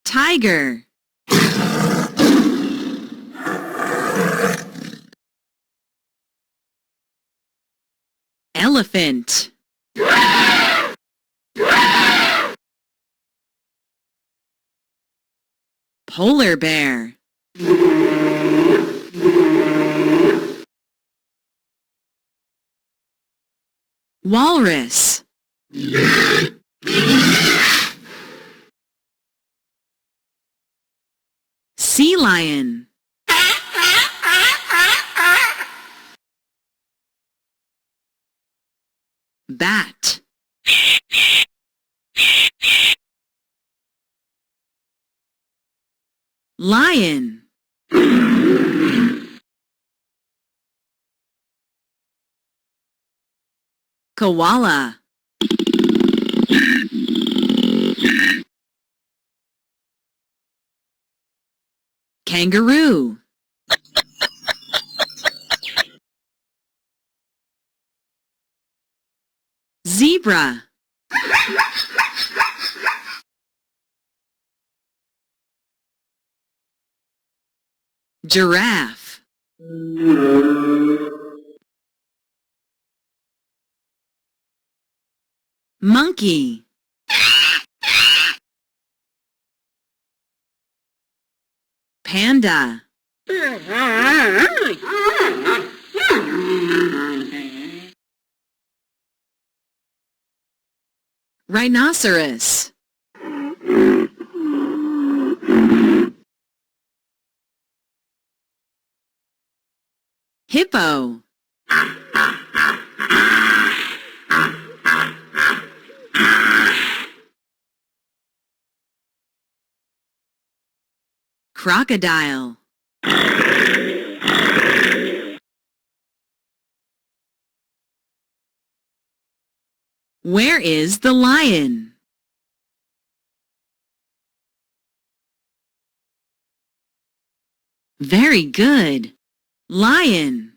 Tiger. Elephant. Polar bear. Walrus. Sea lion. Bat. Lion. Koala. Kangaroo. Zebra. Giraffe. Monkey. Panda. Rhinoceros. Hippo. Crocodile. Where is the lion? Very good. Lion.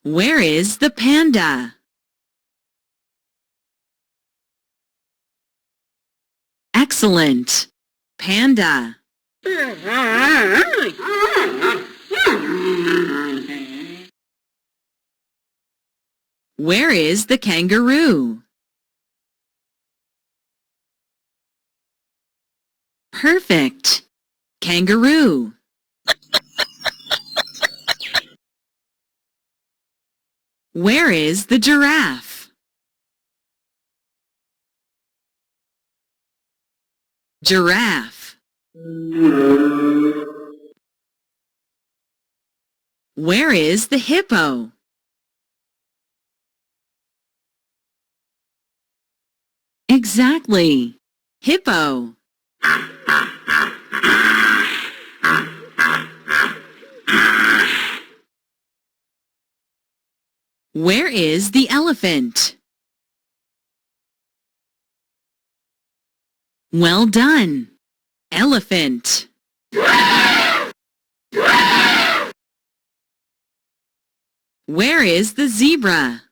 Where is the panda? Excellent. Panda. Where is the kangaroo? Perfect. Kangaroo. Where is the giraffe? Giraffe. Where is the hippo? Exactly. Hippo. Where is the elephant? Well done. Elephant. Where is the zebra?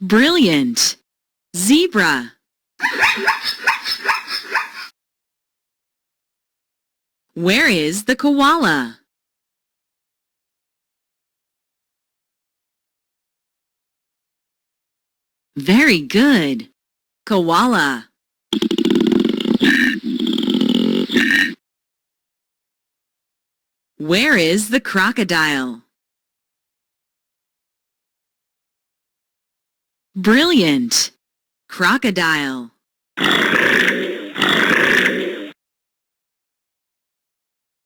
Brilliant. Zebra. Where is the koala? Very good. Koala. Where is the crocodile? Brilliant. Crocodile.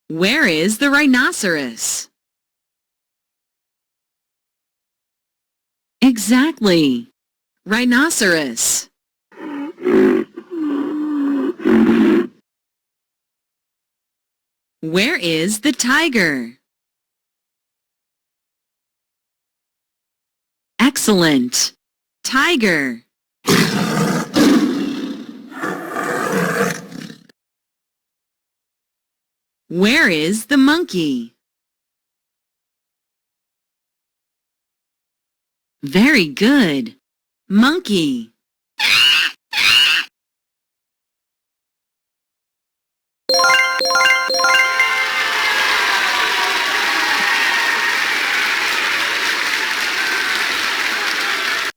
Where is the rhinoceros? Exactly. Rhinoceros. Where is the tiger? Excellent. Tiger. Where is the monkey? Very good. Monkey.